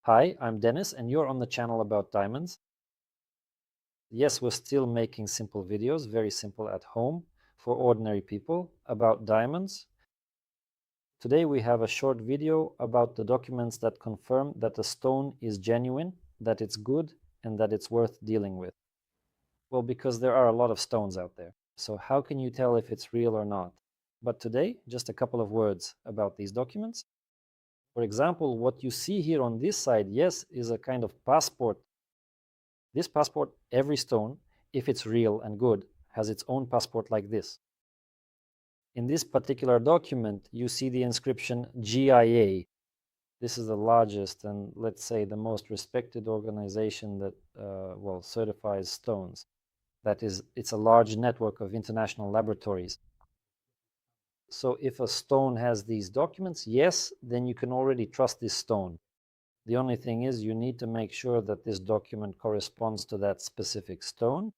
Hi, I'm Dennis and you're on the channel about diamonds. Yes, we're still making simple videos, very simple at home for ordinary people about diamonds. Today we have a short video about the documents that confirm that the stone is genuine, that it's good, and that it's worth dealing with. Well, because there are a lot of stones out there. So how can you tell if it's real or not? But today, just a couple of words about these documents. For example, what you see here on this side, yes, is a kind of passport. This passport, every stone, if it's real and good, has its own passport like this. In this particular document, you see the inscription GIA. This is the largest and, let's say, the most respected organization that certifies stones. That is, it's a large network of international laboratories. So if a stone has these documents, yes, then you can already trust this stone. The only thing is you need to make sure that this document corresponds to that specific stone.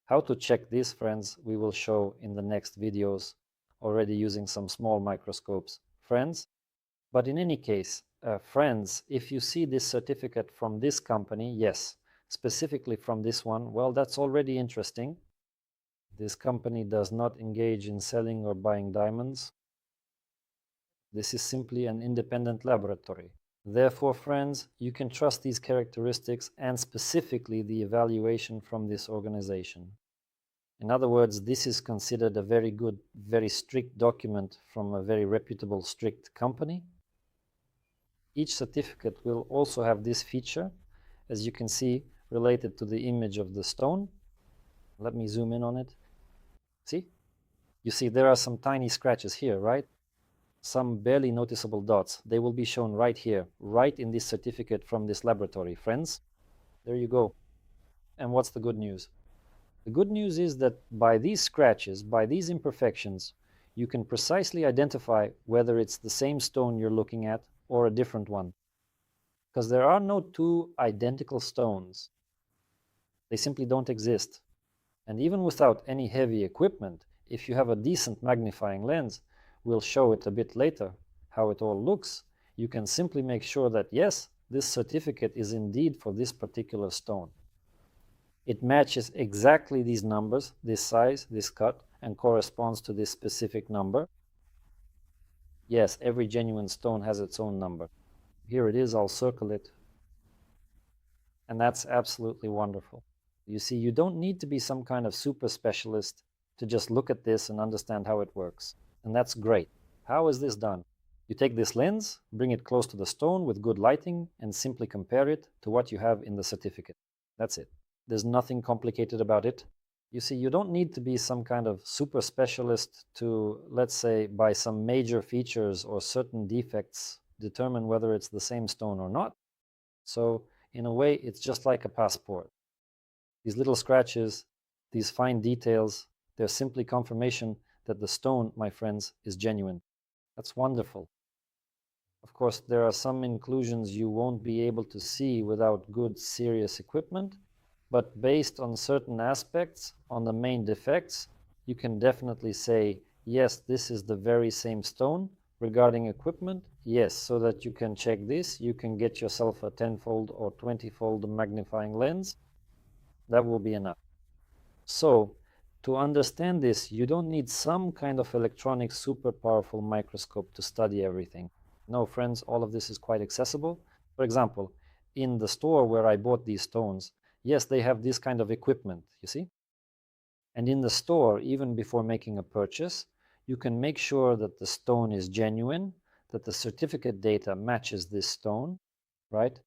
How to check this, friends, we will show in the next videos, already using some small microscopes, friends. But in any case, friends, if you see this certificate from this company, yes, specifically from this one, well, that's already interesting. This company does not engage in selling or buying diamonds. This is simply an independent laboratory. Therefore, friends, you can trust these characteristics and specifically the evaluation from this organization. In other words, this is considered a very good, very strict document from a very reputable, strict company. Each certificate will also have this feature, as you can see, related to the image of the stone. Let me zoom in on it. See? You see there are some tiny scratches here, right? Some barely noticeable dots. They will be shown right here, right in this certificate from this laboratory. Friends, there you go. And what's the good news? The good news is that by these scratches, by these imperfections, you can precisely identify whether it's the same stone you're looking at or a different one. Because there are no two identical stones. They simply don't exist. And even without any heavy equipment, if you have a decent magnifying lens, we'll show it a bit later, how it all looks, you can simply make sure that yes, this certificate is indeed for this particular stone. It matches exactly these numbers, this size, this cut, and corresponds to this specific number. Yes, every genuine stone has its own number. Here it is, I'll circle it. And that's absolutely wonderful. You see, you don't need to be some kind of super specialist to just look at this and understand how it works. And that's great. How is this done? You take this lens, bring it close to the stone with good lighting, and simply compare it to what you have in the certificate. That's it. There's nothing complicated about it. You see, you don't need to be some kind of super specialist to, let's say, by some major features or certain defects, determine whether it's the same stone or not. So, in a way, it's just like a passport. These little scratches, these fine details, they're simply confirmation that the stone, my friends, is genuine. That's wonderful. Of course, there are some inclusions you won't be able to see without good, serious equipment, but based on certain aspects, on the main defects, you can definitely say, yes, this is the very same stone. Regarding equipment, yes, so that you can check this, you can get yourself a 10-fold or 20-fold magnifying lens. That will be enough. So, to understand this, you don't need some kind of electronic super powerful microscope to study everything. No, friends, all of this is quite accessible. For example, in the store where I bought these stones, yes, they have this kind of equipment, you see? And in the store, even before making a purchase, you can make sure that the stone is genuine, that the certificate data matches this stone, right?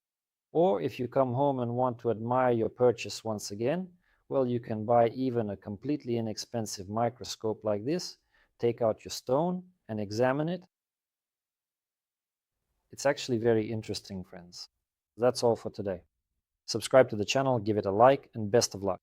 Or if you come home and want to admire your purchase once again, well, you can buy even a completely inexpensive microscope like this, take out your stone and examine it. It's actually very interesting, friends. That's all for today. Subscribe to the channel, give it a like, and best of luck.